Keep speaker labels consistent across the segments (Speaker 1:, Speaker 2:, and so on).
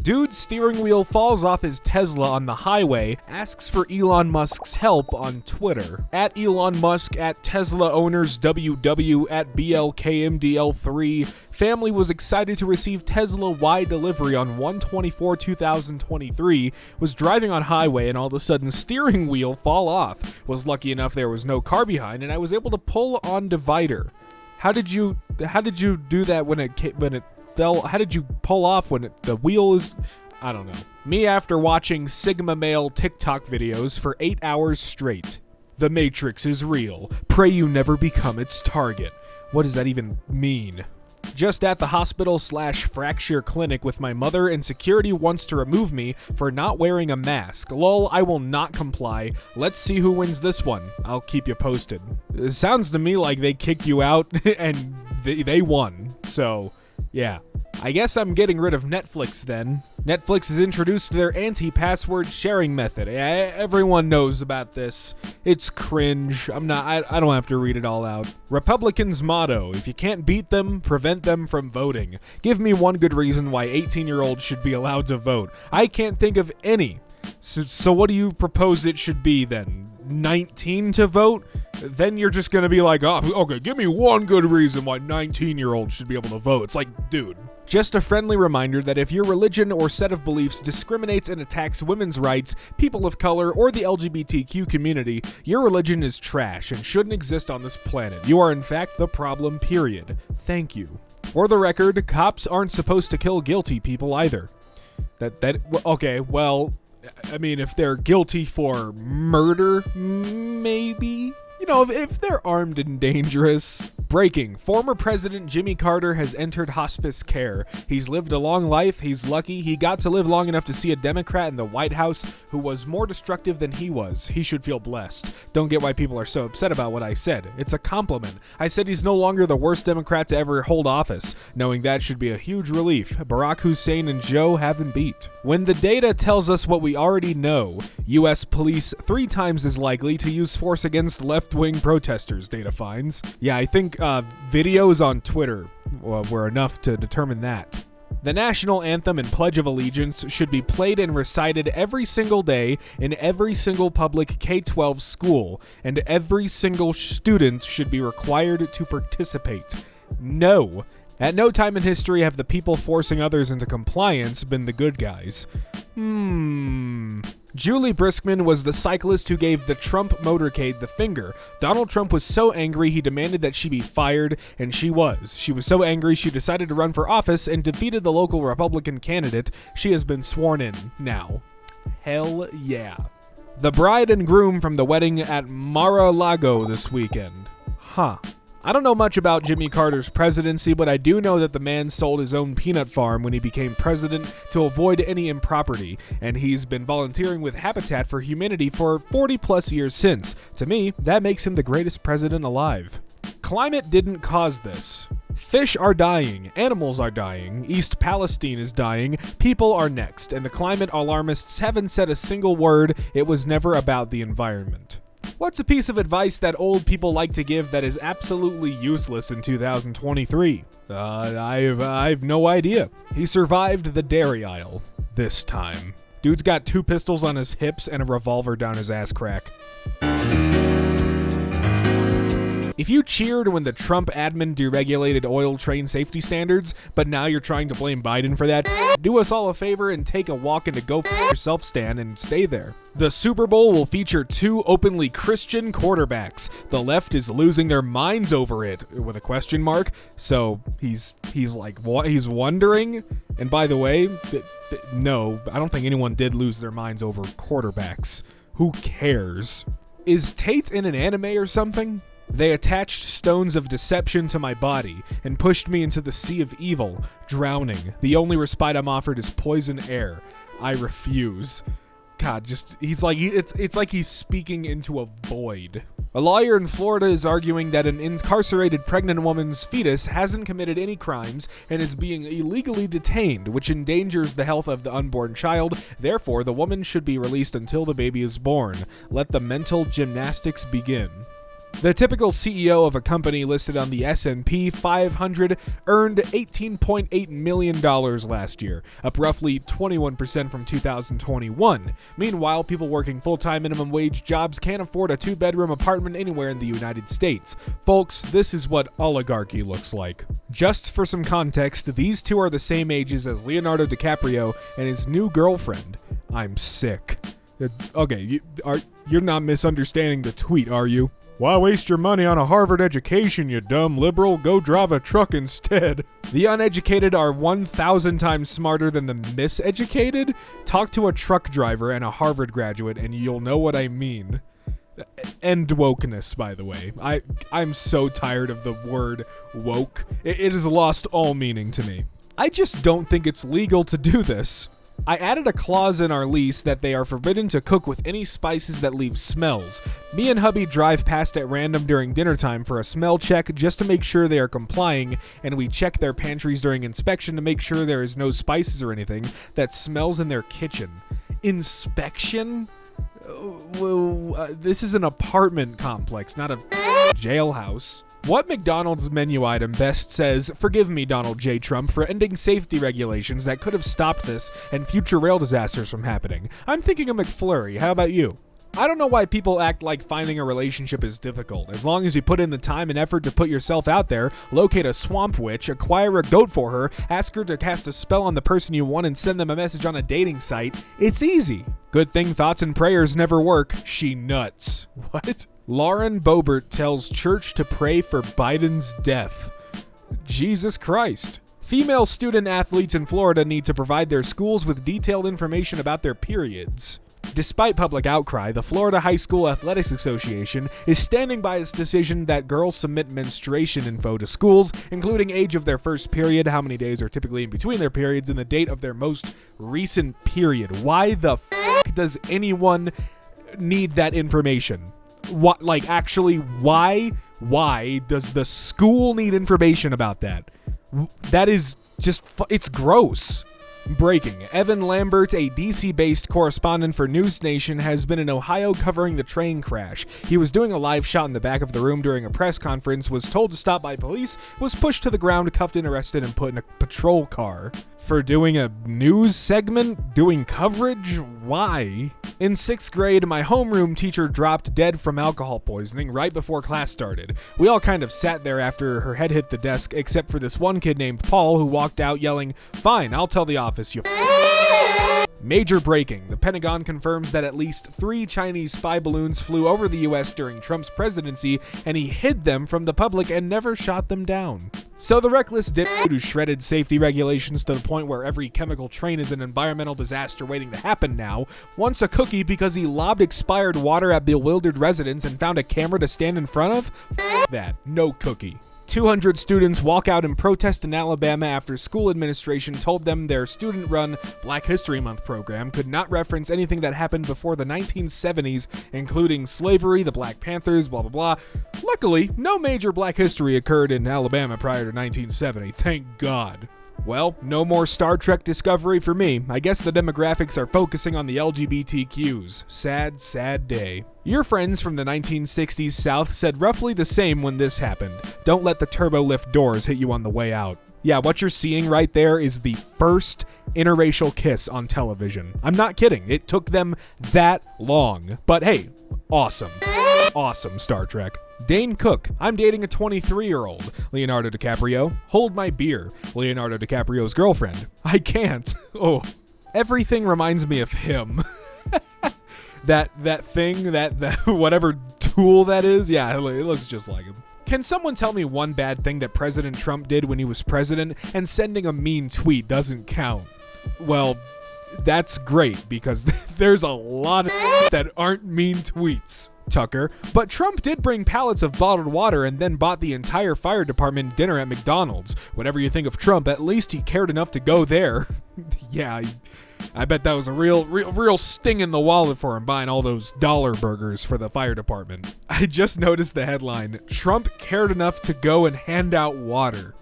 Speaker 1: Dude's steering wheel falls off his Tesla on the highway, asks for Elon Musk's help on Twitter. At Elon Musk, at Tesla owners WW, at BLKMDL3, family was excited to receive Tesla Y delivery on 1/24/2023, was driving on highway and all of a sudden steering wheel fall off. Was lucky enough there was no car behind and I was able to pull on divider. How did you do that when it fell? How did you pull off when the wheel is... I don't know. Me after watching Sigma Male TikTok videos for 8 hours straight. The Matrix is real. Pray you never become its target. What does that even mean? Just at the hospital/fracture clinic with my mother and security wants to remove me for not wearing a mask. Lol, I will not comply. Let's see who wins this one. I'll keep you posted. It sounds to me like they kicked you out and they won. So, yeah. I guess I'm getting rid of Netflix then. Netflix has introduced their anti-password sharing method. Everyone knows about this. It's cringe. I don't have to read it all out. Republicans' motto: if you can't beat them, prevent them from voting. Give me one good reason why 18-year-olds should be allowed to vote. I can't think of any. So what do you propose it should be then? 19 to vote? Then you're just gonna be like, oh, okay, give me one good reason why 19-year-olds should be able to vote. It's like, dude. Just a friendly reminder that if your religion or set of beliefs discriminates and attacks women's rights, people of color, or the LGBTQ community, your religion is trash and shouldn't exist on this planet. You are in fact the problem, period. Thank you. For the record, cops aren't supposed to kill guilty people either. Okay, well, I mean, if they're guilty for murder, maybe? You know, if they're armed and dangerous. Breaking. Former President Jimmy Carter has entered hospice care. He's lived a long life. He's lucky. He got to live long enough to see a Democrat in the White House who was more destructive than he was. He should feel blessed. Don't get why people are so upset about what I said. It's a compliment. I said he's no longer the worst Democrat to ever hold office. Knowing that should be a huge relief. Barack Hussein and Joe have him beat. When the data tells us what we already know, U.S. police 3 times as likely to use force against left-wing protesters, data finds. Yeah, I think videos on Twitter were enough to determine that. The national anthem and Pledge of Allegiance should be played and recited every single day in every single public K-12 school, and every single student should be required to participate. No. At no time in history have the people forcing others into compliance been the good guys. Julie Briskman was the cyclist who gave the Trump motorcade the finger. Donald Trump was so angry he demanded that she be fired, and she was. She was so angry she decided to run for office and defeated the local Republican candidate. She has been sworn in now. Hell yeah. The bride and groom from the wedding at Mar-a-Lago this weekend. Huh. I don't know much about Jimmy Carter's presidency, but I do know that the man sold his own peanut farm when he became president to avoid any improperty, and he's been volunteering with Habitat for Humanity for 40 plus years since. To me, that makes him the greatest president alive. Climate didn't cause this. Fish are dying, animals are dying, East Palestine is dying, people are next, and the climate alarmists haven't said a single word. It was never about the environment. What's a piece of advice that old people like to give that is absolutely useless in 2023? I've no idea. He survived the dairy aisle. This time. Dude's got 2 pistols on his hips and a revolver down his ass crack. If you cheered when the Trump admin deregulated oil train safety standards, but now you're trying to blame Biden for that, do us all a favor and take a walk into Go F Yourself stand and stay there. The Super Bowl will feature 2 openly Christian quarterbacks. The left is losing their minds over it, with a question mark. So he's like, what? He's wondering. And by the way, no, I don't think anyone did lose their minds over quarterbacks. Who cares? Is Tate in an anime or something? They attached stones of deception to my body and pushed me into the sea of evil, drowning. The only respite I'm offered is poison air. I refuse. God, it's like he's speaking into a void. A lawyer in Florida is arguing that an incarcerated pregnant woman's fetus hasn't committed any crimes and is being illegally detained, which endangers the health of the unborn child. Therefore, the woman should be released until the baby is born. Let the mental gymnastics begin. The typical CEO of a company listed on the S&P 500 earned $18.8 million last year, up roughly 21% from 2021. Meanwhile, people working full-time minimum wage jobs can't afford a 2-bedroom apartment anywhere in the United States. Folks, this is what oligarchy looks like. Just for some context, these two are the same ages as Leonardo DiCaprio and his new girlfriend. I'm sick. Okay, you're not misunderstanding the tweet, are you? Why waste your money on a Harvard education, you dumb liberal? Go drive a truck instead. The uneducated are 1,000 times smarter than the miseducated? Talk to a truck driver and a Harvard graduate and you'll know what I mean. End wokeness, by the way. I'm so tired of the word woke. It has lost all meaning to me. I just don't think it's legal to do this. I added a clause in our lease that they are forbidden to cook with any spices that leave smells. Me and hubby drive past at random during dinner time for a smell check just to make sure they are complying, and we check their pantries during inspection to make sure there is no spices or anything that smells in their kitchen. Inspection? This is an apartment complex, not a jailhouse. What McDonald's menu item best says, "Forgive me, Donald J. Trump, for ending safety regulations that could have stopped this and future rail disasters from happening"? I'm thinking of McFlurry. How about you? I don't know why people act like finding a relationship is difficult. As long as you put in the time and effort to put yourself out there, locate a swamp witch, acquire a goat for her, ask her to cast a spell on the person you want, and send them a message on a dating site, it's easy. Good thing thoughts and prayers never work. She nuts. What? Lauren Boebert tells church to pray for Biden's death. Jesus Christ. Female student athletes in Florida need to provide their schools with detailed information about their periods. Despite public outcry, the Florida High School Athletics Association is standing by its decision that girls submit menstruation info to schools, including age of their first period, how many days are typically in between their periods, and the date of their most recent period. Why the f*** does anyone need that information? What, like, actually, why does the school need information about that? That is just, it's gross. Breaking. Evan Lambert, a DC-based correspondent for News Nation, has been in Ohio covering the train crash. He was doing a live shot in the back of the room during a press conference, was told to stop by police, was pushed to the ground, cuffed and arrested, and put in a patrol car. For doing a news segment? Doing coverage? Why? In 6th grade, my homeroom teacher dropped dead from alcohol poisoning right before class started. We all kind of sat there after her head hit the desk, except for this one kid named Paul who walked out yelling, "Fine, I'll tell the office, you Major breaking. The Pentagon confirms that at least 3 Chinese spy balloons flew over the U.S. during Trump's presidency, and he hid them from the public and never shot them down. So the reckless dipshit who shredded safety regulations to the point where every chemical train is an environmental disaster waiting to happen now wants a cookie because he lobbed expired water at bewildered residents and found a camera to stand in front of? F that. No cookie. 200 students walk out in protest in Alabama after school administration told them their student-run Black History Month program could not reference anything that happened before the 1970s, including slavery, the Black Panthers, blah, blah, blah. Luckily, no major Black history occurred in Alabama prior to 1970, thank God. Well, no more Star Trek Discovery for me. I guess the demographics are focusing on the LGBTQs. Sad, sad day. Your friends from the 1960s South said roughly the same when this happened. Don't let the turbo lift doors hit you on the way out. Yeah, what you're seeing right there is the first interracial kiss on television. I'm not kidding. It took them that long. But hey, awesome. Awesome, Star Trek. Dane Cook, I'm dating a 23-year-old. Leonardo DiCaprio, hold my beer. Leonardo DiCaprio's girlfriend, I can't. Oh, everything reminds me of him. that thing, that whatever tool that is, yeah, it looks just like him. Can someone tell me one bad thing that President Trump did when he was president, and sending a mean tweet doesn't count? Well, that's great, because there's a lot of that aren't mean tweets, Tucker. But Trump did bring pallets of bottled water and then bought the entire fire department dinner at McDonald's. Whatever you think of Trump, at least he cared enough to go there. Yeah, I bet that was a real sting in the wallet for him, buying all those dollar burgers for the fire department. I just noticed the headline, Trump cared enough to go and hand out water.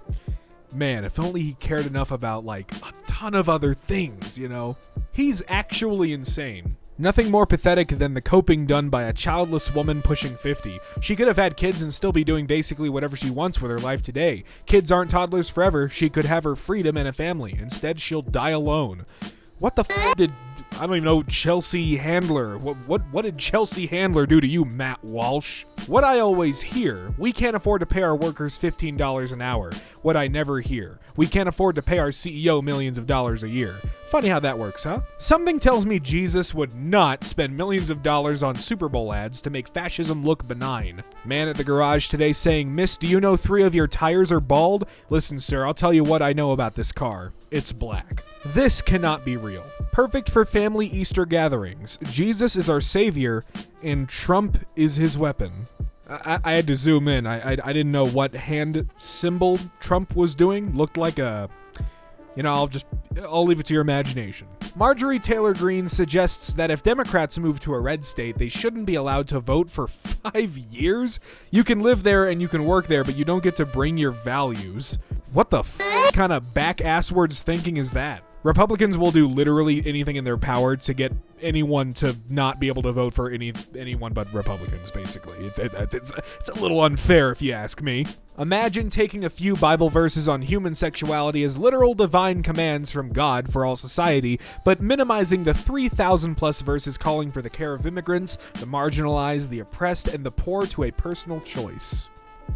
Speaker 1: Man, if only he cared enough about, like, a ton of other things, you know? He's actually insane. Nothing more pathetic than the coping done by a childless woman pushing 50. She could have had kids and still be doing basically whatever she wants with her life today. Kids aren't toddlers forever. She could have her freedom and a family. Instead, she'll die alone. What the did... I don't even know, Chelsea Handler. What did Chelsea Handler do to you, Matt Walsh? What I always hear, we can't afford to pay our workers $15 an hour. What I never hear, we can't afford to pay our CEO millions of dollars a year. Funny how that works, huh? Something tells me Jesus would not spend millions of dollars on Super Bowl ads to make fascism look benign. Man at the garage today saying, "Miss, do you know 3 of your tires are bald?" Listen, sir, I'll tell you what I know about this car. It's black. This cannot be real. Perfect for family Easter gatherings. Jesus is our savior, and Trump is his weapon. I had to zoom in. I didn't know what hand symbol Trump was doing. Looked like a... I'll leave it to your imagination. Marjorie Taylor Greene suggests that if Democrats move to a red state, they shouldn't be allowed to vote for 5 years. You can live there and you can work there, but you don't get to bring your values. What the kind of back-asswards thinking is that? Republicans will do literally anything in their power to get anyone to not be able to vote for anyone but Republicans, basically. It's a little unfair, if you ask me. Imagine taking a few Bible verses on human sexuality as literal divine commands from God for all society, but minimizing the 3,000 plus verses calling for the care of immigrants, the marginalized, the oppressed, and the poor to a personal choice.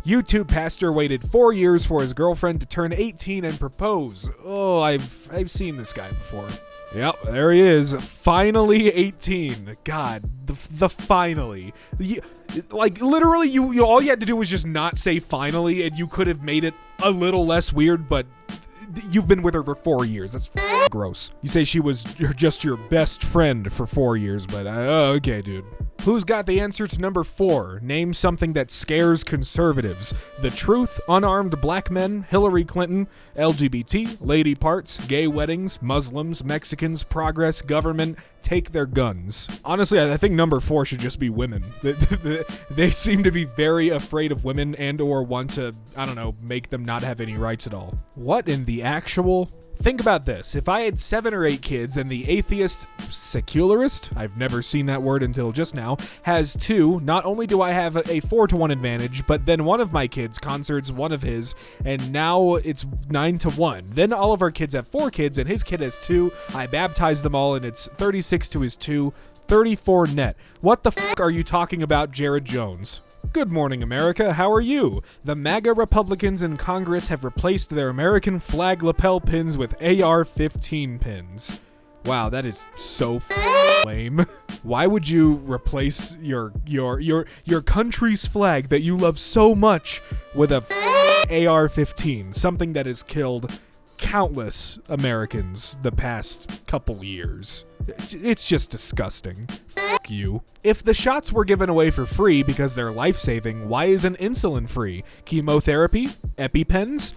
Speaker 1: YouTube pastor waited 4 years for his girlfriend to turn 18 and propose. Oh, I've seen this guy before. Yep, there he is. Finally 18. God, the finally. Literally, you all you had to do was just not say finally, and you could have made it a little less weird, but you've been with her for 4 years. That's gross. You say she was just your best friend for 4 years, but okay, dude. Who's got the answer to number 4? Name something that scares conservatives. The truth, unarmed black men, Hillary Clinton, LGBT, lady parts, gay weddings, Muslims, Mexicans, progress, government, take their guns. Honestly, I think number 4 should just be women. They seem to be very afraid of women and or want to, make them not have any rights at all. What in the actual... Think about this. If I had 7 or 8 kids and the atheist secularist, I've never seen that word until just now, has 2, not only do I have a 4-to-1 advantage, but then one of my kids concerts one of his, and now it's 9-to-1. Then all of our kids have 4 kids, and his kid has 2. I baptize them all, and it's 36 to his 2, 34 net. What the f*** are you talking about, Jared Jones? Good morning, America. How are you? The MAGA Republicans in Congress have replaced their American flag lapel pins with AR-15 pins. Wow, that is so lame. Why would you replace your country's flag that you love so much with a AR-15, something that has killed countless Americans the past couple years? It's just disgusting. F*** you. If the shots were given away for free because they're life-saving, why isn't insulin free? Chemotherapy? EpiPens?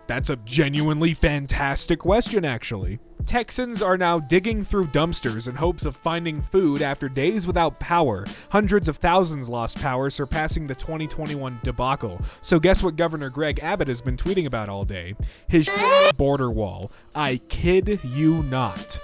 Speaker 1: That's a genuinely fantastic question, actually. Texans are now digging through dumpsters in hopes of finding food after days without power. Hundreds of thousands lost power, surpassing the 2021 debacle. So guess what Governor Greg Abbott has been tweeting about all day? His border wall. I kid you not.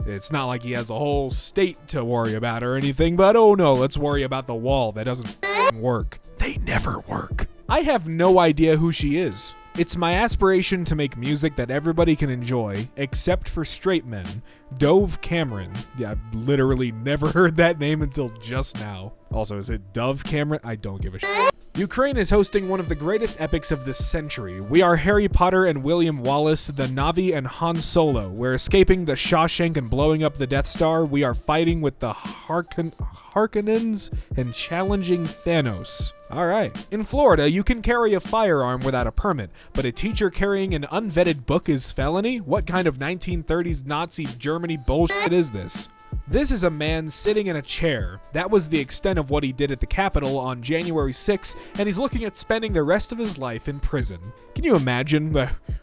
Speaker 1: It's not like he has a whole state to worry about or anything, but oh no, let's worry about the wall that doesn't work. They never work. I have no idea who she is. It's my aspiration to make music that everybody can enjoy, except for straight men. Dove Cameron. Yeah, I've literally never heard that name until just now. Also, is it Dove Cameron? I don't give a shit. Ukraine is hosting one of the greatest epics of this century. We are Harry Potter and William Wallace, the Na'vi and Han Solo. We're escaping the Shawshank and blowing up the Death Star. We are fighting with the Harkonnens and challenging Thanos. Alright. In Florida, you can carry a firearm without a permit, but a teacher carrying an unvetted book is felony? What kind of 1930s Nazi Germany bullshit is this? This is a man sitting in a chair. That was the extent of what he did at the Capitol on January 6th, and he's looking at spending the rest of his life in prison. Can you imagine?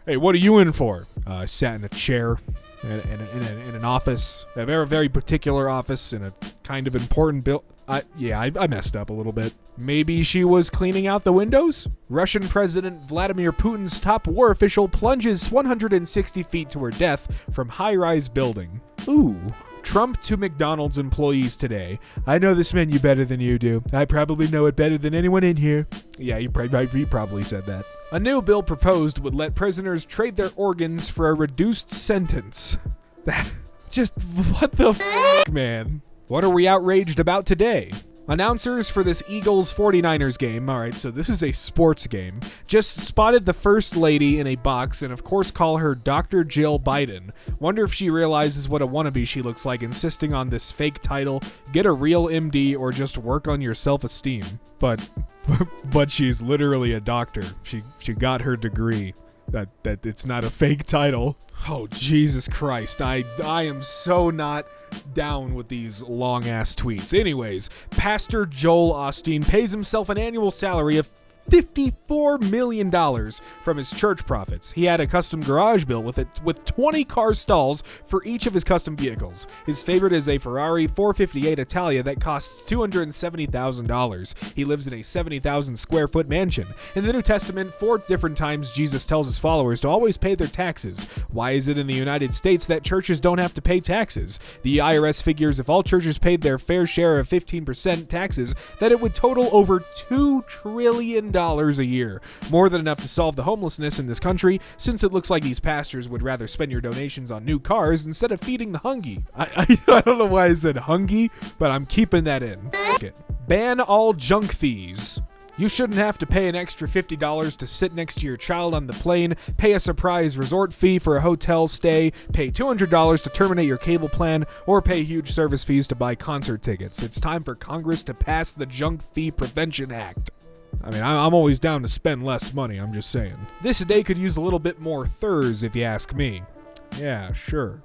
Speaker 1: Hey, what are you in for? I sat in a chair in an office, a very, very particular office in a kind of important I messed up a little bit. Maybe she was cleaning out the windows? Russian President Vladimir Putin's top war official plunges 160 feet to her death from high-rise building. Ooh. Trump to McDonald's employees today. I know this menu better than you do. I probably know it better than anyone in here. Yeah, he probably said that. A new bill proposed would let prisoners trade their organs for a reduced sentence. Just what the man? What are we outraged about today? Announcers for this Eagles 49ers game, alright, so this is a sports game, just spotted the first lady in a box and of course call her Dr. Jill Biden. Wonder if she realizes what a wannabe she looks like insisting on this fake title, get a real MD, or just work on your self-esteem. But she's literally a doctor. She got her degree. That it's not a fake title. Oh, Jesus Christ. I am so not down with these long-ass tweets. Anyways, Pastor Joel Osteen pays himself an annual salary of $54 million from his church profits. He had a custom garage built with 20 car stalls for each of his custom vehicles. His favorite is a Ferrari 458 Italia that costs $270,000. He lives in a 70,000 square foot mansion. In the New Testament, 4 different times Jesus tells his followers to always pay their taxes. Why is it in the United States that churches don't have to pay taxes? The IRS figures if all churches paid their fair share of 15% taxes, that it would total over $2 trillion a year. More than enough to solve the homelessness in this country, since it looks like these pastors would rather spend your donations on new cars instead of feeding the hungry. I don't know why I said hungry, but I'm keeping that in. F it. Ban all junk fees. You shouldn't have to pay an extra $50 to sit next to your child on the plane, pay a surprise resort fee for a hotel stay, pay $200 to terminate your cable plan, or pay huge service fees to buy concert tickets. It's time for Congress to pass the Junk Fee Prevention Act. I mean, I'm always down to spend less money, I'm just saying. This day could use a little bit more thurs if you ask me. Yeah, sure.